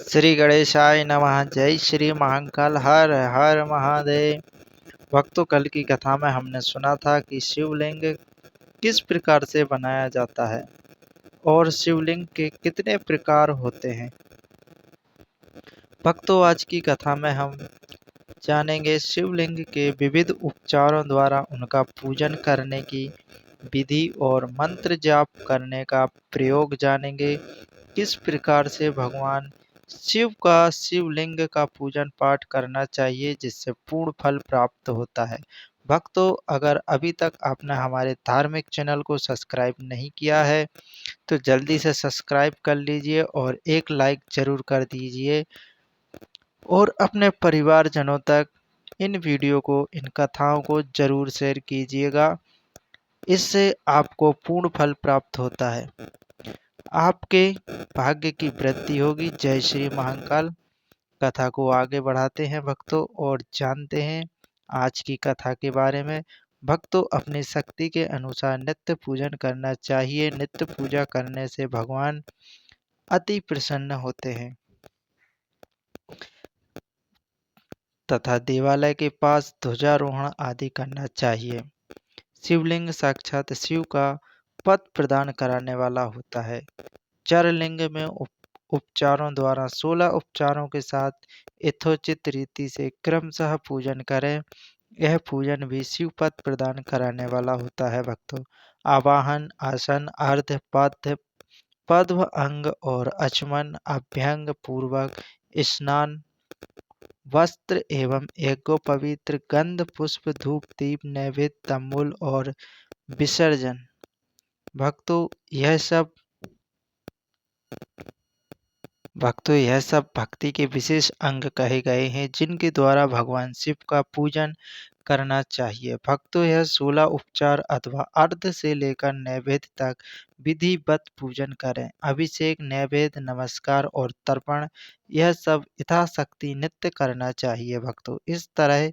श्री गणेशाय नमः। जय श्री महाकाल। हर हर महादेव। भक्तों, कल की कथा में हमने सुना था कि शिवलिंग किस प्रकार से बनाया जाता है और शिवलिंग के कितने प्रकार होते हैं। भक्तों, आज की कथा में हम जानेंगे शिवलिंग के विविध उपचारों द्वारा उनका पूजन करने की विधि और मंत्र जाप करने का प्रयोग जानेंगे। किस प्रकार से भगवान शिव का शिवलिंग का पूजन पाठ करना चाहिए जिससे पूर्ण फल प्राप्त होता है। भक्तों, अगर अभी तक आपने हमारे धार्मिक चैनल को सब्सक्राइब नहीं किया है तो जल्दी से सब्सक्राइब कर लीजिए और एक लाइक जरूर कर दीजिए और अपने परिवारजनों तक इन वीडियो को, इन कथाओं को जरूर शेयर कीजिएगा। इससे आपको पूर्ण फल प्राप्त होता है, आपके भाग्य की वृद्धि होगी। जय श्री महाकाल। कथा को आगे बढ़ाते हैं भक्तों और जानते हैं आज की कथा के बारे में। भक्तों, अपनी शक्ति के अनुसार नित्य पूजन करना चाहिए। नित्य पूजा करने से भगवान अति प्रसन्न होते हैं तथा देवालय के पास ध्वजारोहण आदि करना चाहिए। शिवलिंग साक्षात शिव का पद प्रदान कराने वाला होता है। चरलिंग में उपचारों द्वारा 16 उपचारों के साथ यथोचित रीति से क्रमशः पूजन करें। यह पूजन भी शिव पद प्रदान कराने वाला होता है। भक्तों, आवाहन, आसन, अर्ध पद, पद्म अंग और अचमन अभ्यंग पूर्वक स्नान, वस्त्र एवं यज्ञोपवीत, गंध पुष्प धूप दीप नैवेद्य तंबूल और विसर्जन। भक्तों, यह सब भक्ति के विशेष अंग कहे गए हैं जिनके द्वारा भगवान शिव का पूजन करना चाहिए। भक्तों, यह 16 उपचार अथवा अर्ध से लेकर नैवेद्य तक विधिवत पूजन करें। अभिषेक, नैवेद्य, नमस्कार और तर्पण, यह सब यथाशक्ति नित्य करना चाहिए। भक्तों, इस तरह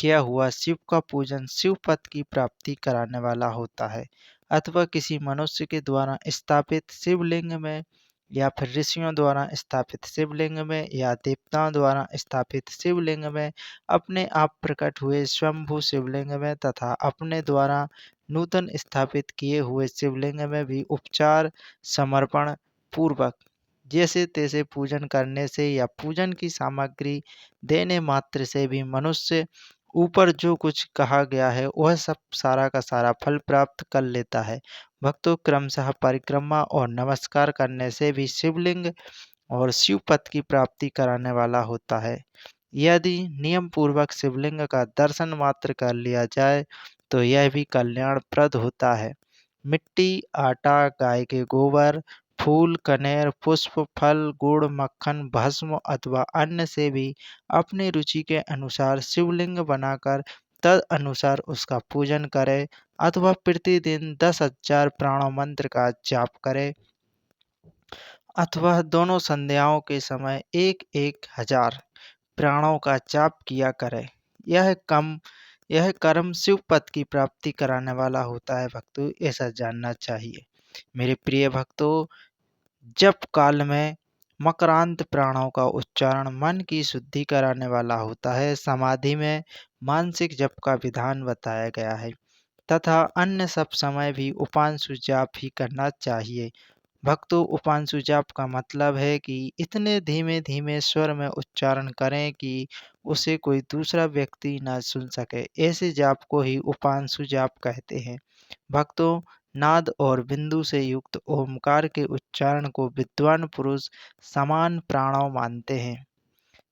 किया हुआ शिव का पूजन शिव पद की प्राप्ति कराने वाला होता है। अथवा किसी मनुष्य के द्वारा स्थापित शिवलिंग में या फिर ऋषियों द्वारा स्थापित शिवलिंग में या देवताओं द्वारा स्थापित शिवलिंग में, अपने आप प्रकट हुए स्वयंभू शिवलिंग में तथा अपने द्वारा नूतन स्थापित किए हुए शिवलिंग में भी उपचार समर्पण पूर्वक जैसे तैसे पूजन करने से या पूजन की सामग्री देने मात्र से भी मनुष्य ऊपर जो कुछ कहा गया है वह सब सारा का सारा फल प्राप्त कर लेता है। भक्तों, क्रमशः परिक्रमा और नमस्कार करने से भी शिवलिंग और शिव पद की प्राप्ति कराने वाला होता है। यदि नियम पूर्वक शिवलिंग का दर्शन मात्र कर लिया जाए तो यह भी कल्याणप्रद होता है। मिट्टी, आटा, गाय के गोबर, फूल, कनेर, पुष्प, फल, गुड़, मक्खन, भस्म अथवा अन्न से भी अपनी रुचि के अनुसार शिवलिंग बनाकर तद अनुसार उसका पूजन करें अथवा प्रतिदिन 10,000 प्राणों मंत्र का जाप करें अथवा दोनों संध्याओं के समय 1,000 प्राणों का जाप किया करें। यह कर्म शिव पद की प्राप्ति कराने वाला होता है। भक्तों, ऐसा जानना चाहिए। मेरे प्रिय भक्तों, जप काल में मकरांत प्राणों का उच्चारण मन की शुद्धि कराने वाला होता है। समाधि में मानसिक जप का विधान बताया गया है तथा अन्य सब समय भी उपांशु जाप ही करना चाहिए। भक्तों, उपांशु जाप का मतलब है कि इतने धीमे धीमे स्वर में उच्चारण करें कि उसे कोई दूसरा व्यक्ति न सुन सके। ऐसे जाप को ही उपांशु जाप कहते हैं। भक्तों, नाद और बिंदु से युक्त ओमकार के उच्चारण को विद्वान पुरुष समान प्राणव मानते हैं।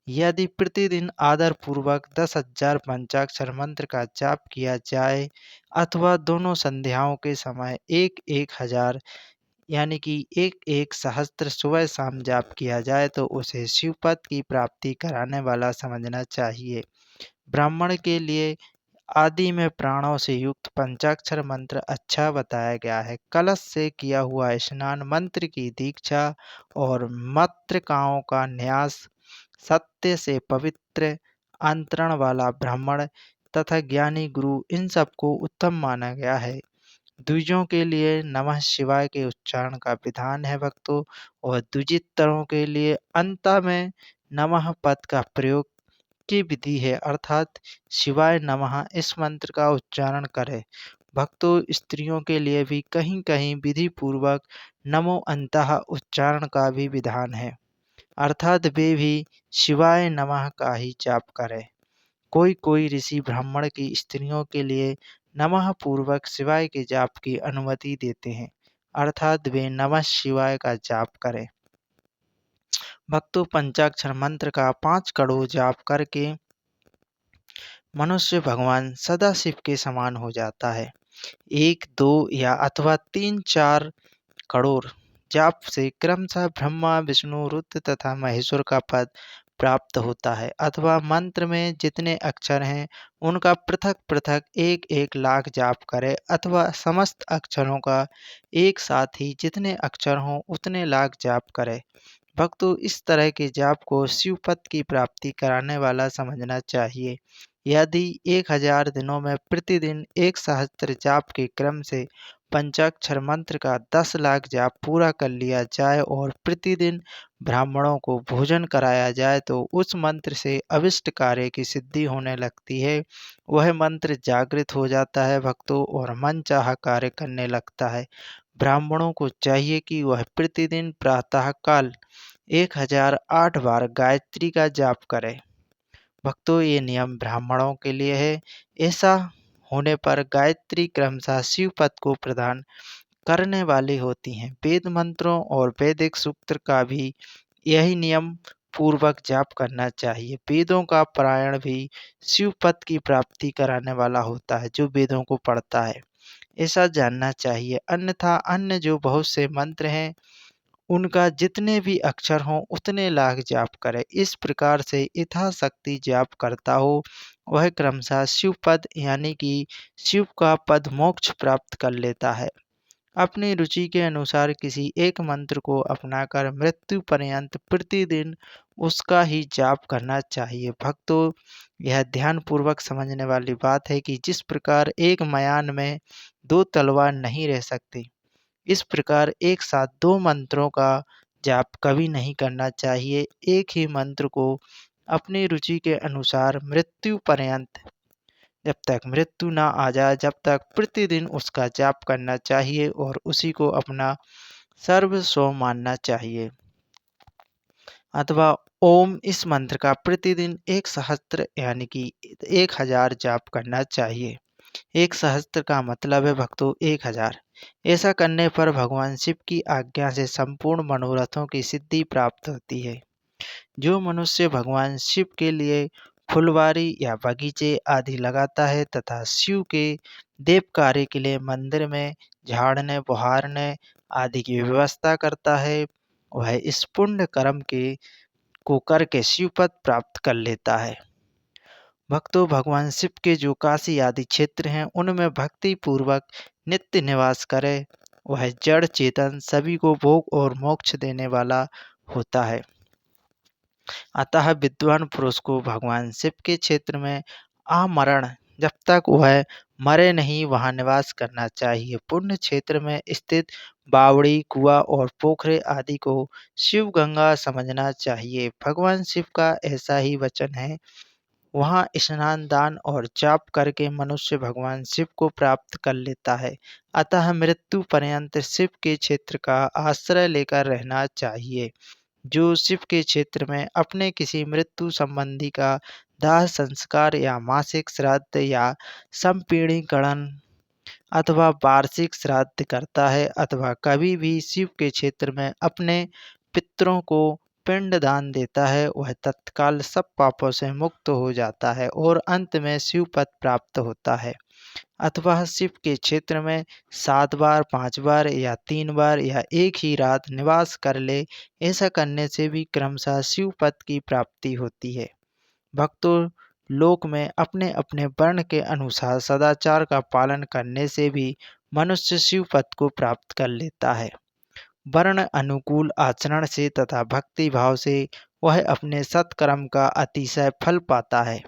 यदि प्रतिदिन आदर पूर्वक 10,000 पंचाक्षर मंत्र का जाप किया जाए अथवा दोनों संध्याओं के समय 1,000 यानी कि 1,1 सहस्त्र सुबह शाम जाप किया जाए तो उसे शिवपद की प्राप्ति कराने वाला समझना चाहिए। ब्राह्मण के लिए आदि में प्राणों से युक्त पंचाक्षर मंत्र अच्छा बताया गया है। कलश से किया हुआ स्नान, मंत्र की दीक्षा और मातृकाओं का न्यास, सत्य से पवित्र अंतरण वाला ब्राह्मण तथा ज्ञानी गुरु, इन सबको उत्तम माना गया है। द्विजों के लिए नमः शिवाय के उच्चारण का विधान है भक्तों, और द्विजित्तरों के लिए अंत में नमः पद का प्रयोग की विधि है, अर्थात शिवाय नमः इस मंत्र का उच्चारण करें। भक्तों, स्त्रियों के लिए भी कहीं कहीं विधि पूर्वक नमो अंतः उच्चारण का भी विधान है, अर्थात वे भी शिवाय नमः का ही जाप करें। कोई कोई ऋषि ब्राह्मण की स्त्रियों के लिए नमः पूर्वक शिवाय के जाप की अनुमति देते हैं, अर्थात वे नमः शिवाय का जाप करें। भक्तों, पंचाक्षर मंत्र का 5 कड़ों जाप करके मनुष्य भगवान सदाशिव के समान हो जाता है। 1, 2 या अथवा 3, 4 करोड़ जाप से क्रमशः ब्रह्मा, विष्णु, रुद्र तथा महेश्वर का पद प्राप्त होता है, अथवा मंत्र में जितने अक्षर हैं उनका पृथक पृथक 1-1 लाख जाप करें, अथवा समस्त अक्षरों का एक साथ ही जितने अक्षर हों उतने लाख जाप करें। भक्तों, इस तरह के जाप को शिवपद की प्राप्ति कराने वाला समझना चाहिए। यदि 1000 दिनों में प्रतिदिन 1 सहस्त्र जाप के क्रम से पंचाक्षर मंत्र का 10 लाख जाप पूरा कर लिया जाए और प्रतिदिन ब्राह्मणों को भोजन कराया जाए तो उस मंत्र से अभिष्ट कार्य की सिद्धि होने लगती है। वह मंत्र जागृत हो जाता है भक्तों, और मनचाहा कार्य करने लगता है। ब्राह्मणों को चाहिए कि वह प्रतिदिन प्रातः काल 1008 बार गायत्री का जाप करें। भक्तों, ये नियम ब्राह्मणों के लिए है। ऐसा होने पर गायत्री क्रमशः शिवपद को प्रदान करने वाली होती हैं। वेद मंत्रों और वैदिक सूक्त का भी यही नियम पूर्वक जाप करना चाहिए। वेदों का पारायण भी शिवपद की प्राप्ति कराने वाला होता है, जो वेदों को पढ़ता है। ऐसा जानना चाहिए। अन्यथा अन्य जो बहुत से मंत्र हैं उनका जितने भी अक्षर हों उतने लाख जाप करे। इस प्रकार से यथाशक्ति जाप करता हो वह क्रमशः शिवपद यानी कि शिव का पद मोक्ष प्राप्त कर लेता है। अपनी रुचि के अनुसार किसी एक मंत्र को अपनाकर मृत्यु पर्यंत प्रतिदिन उसका ही जाप करना चाहिए। भक्तों, यह ध्यानपूर्वक समझने वाली बात है कि जिस प्रकार एक मयान में 2 तलवार नहीं रह सकती, इस प्रकार एक साथ 2 मंत्रों का जाप कभी नहीं करना चाहिए। एक ही मंत्र को अपनी रुचि के अनुसार मृत्यु पर्यंत, जब तक मृत्यु ना आ जाए, जब तक प्रतिदिन उसका जाप करना चाहिए और उसी को अपना सर्वस्व मानना चाहिए। अथवा ओम इस मंत्र का प्रतिदिन 1 सहस्त्र यानी कि 1000 जाप करना चाहिए। 1 सहस्त्र का मतलब है भक्तों 1000। ऐसा करने पर भगवान शिव की आज्ञा से संपूर्ण मनोरथों की सिद्धि प्राप्त होती है। जो मनुष्य भगवान शिव के लिए फुलवारी या बगीचे आदि लगाता है तथा शिव के देव कार्य के लिए मंदिर में झाड़ने बहारने आदि की व्यवस्था करता है, वह इस पुण्य कर्म के को करके शिवपद प्राप्त कर लेता है। भक्तों, भगवान शिव के जो काशी आदि क्षेत्र हैं उनमें भक्ति पूर्वक नित्य निवास करे। वह जड़ चेतन सभी को भोग और मोक्ष देने वाला होता है। अतः विद्वान पुरुष को भगवान शिव के क्षेत्र में आमरण, जब तक वह मरे नहीं, वहां निवास करना चाहिए। पुण्य क्षेत्र में स्थित बावड़ी, कुआं और पोखरे आदि को शिव गंगा समझना चाहिए। भगवान शिव का ऐसा ही वचन है, वहाँ स्नान, दान और जाप करके मनुष्य भगवान शिव को प्राप्त कर लेता है। अतः मृत्यु पर्यंत शिव के क्षेत्र का आश्रय लेकर रहना चाहिए। जो शिव के क्षेत्र में अपने किसी मृत्यु संबंधी का दाह संस्कार या मासिक श्राद्ध या संपीड़ीकरण अथवा वार्षिक श्राद्ध करता है, अथवा कभी भी शिव के क्षेत्र में अपने पितरों को पिंड दान देता है, वह तत्काल सब पापों से मुक्त हो जाता है और अंत में शिव पद प्राप्त होता है। अथवा शिव के क्षेत्र में 7 बार, 5 बार या 3 बार या एक ही रात निवास कर ले, ऐसा करने से भी क्रमशः शिव पद की प्राप्ति होती है। भक्तों, लोक में अपने अपने वर्ण के अनुसार सदाचार का पालन करने से भी मनुष्य शिव पद को प्राप्त कर लेता है। वर्ण अनुकूल आचरण से तथा भक्ति भाव से वह अपने सत्कर्म का अतिशय फल पाता है।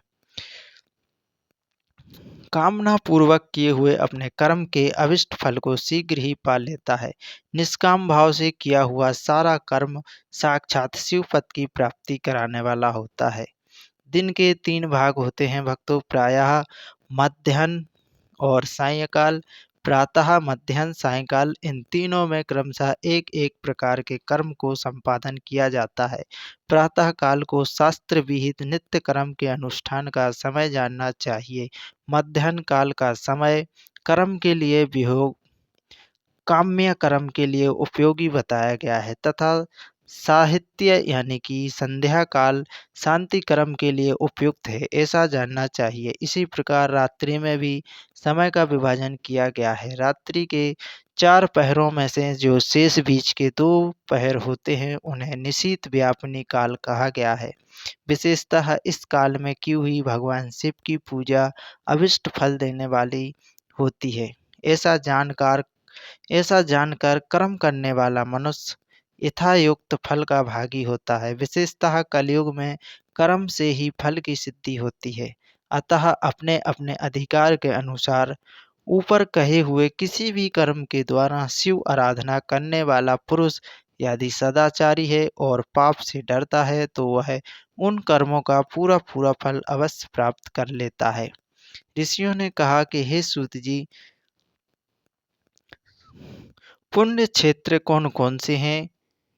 कामना पूर्वक किए हुए अपने कर्म के अभिष्ट फल को शीघ्र ही पा लेता है। निष्काम भाव से किया हुआ सारा कर्म साक्षात शिव पद की प्राप्ति कराने वाला होता है। दिन के 3 भाग होते हैं भक्तों, प्रायः, मध्याह्न और सायंकाल। प्रातः, मध्याह्न, सायंकाल इन तीनों में क्रमशः एक-एक प्रकार के कर्म को संपादन किया जाता है। प्रातः काल को शास्त्र विहित नित्य कर्म के अनुष्ठान का समय जानना चाहिए। मध्याह्न काल का समय कर्म के लिए वियोग काम्य कर्म के लिए उपयोगी बताया गया है तथा साहित्य यानी कि संध्या काल शांति कर्म के लिए उपयुक्त है, ऐसा जानना चाहिए। इसी प्रकार रात्रि में भी समय का विभाजन किया गया है। रात्रि के 4 पहरों में से जो शेष बीच के 2 पहर होते हैं उन्हें निशीथ व्यापिनी काल कहा गया है। विशेषतः इस काल में की हुई भगवान शिव की पूजा अभिष्ट फल देने वाली होती है। ऐसा जानकार ऐसा जानकर कर्म करने वाला मनुष्य यथायुक्त फल का भागी होता है। विशेषतः कलयुग में कर्म से ही फल की सिद्धि होती है। अतः अपने अपने अधिकार के अनुसार ऊपर कहे हुए किसी भी कर्म के द्वारा शिव आराधना करने वाला पुरुष यदि सदाचारी है और पाप से डरता है तो वह उन कर्मों का पूरा पूरा फल अवश्य प्राप्त कर लेता है। ऋषियों ने कहा कि हे सूत जी, पुण्य क्षेत्र कौन कौन से हैं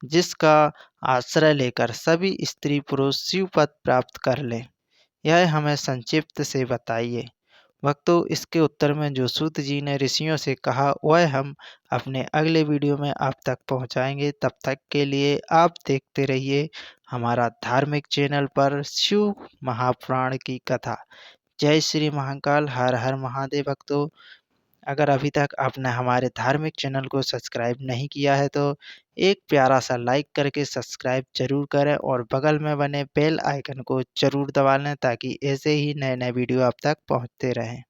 जिसका आश्रय लेकर सभी स्त्री पुरुष शिव पद प्राप्त कर लें? यह हमें संक्षिप्त से बताइए। भक्तों, इसके उत्तर में जो सूत जी ने ऋषियों से कहा वह हम अपने अगले वीडियो में आप तक पहुंचाएंगे। तब तक के लिए आप देखते रहिए हमारा धार्मिक चैनल पर शिव महापुराण की कथा। जय श्री महाकाल, हर हर महादेव। भक्तों, अगर अभी तक आपने हमारे धार्मिक चैनल को सब्सक्राइब नहीं किया है तो एक प्यारा सा लाइक करके सब्सक्राइब जरूर करें और बगल में बने बेल आइकन को जरूर दबा लें ताकि ऐसे ही नए नए वीडियो आप तक पहुंचते रहें।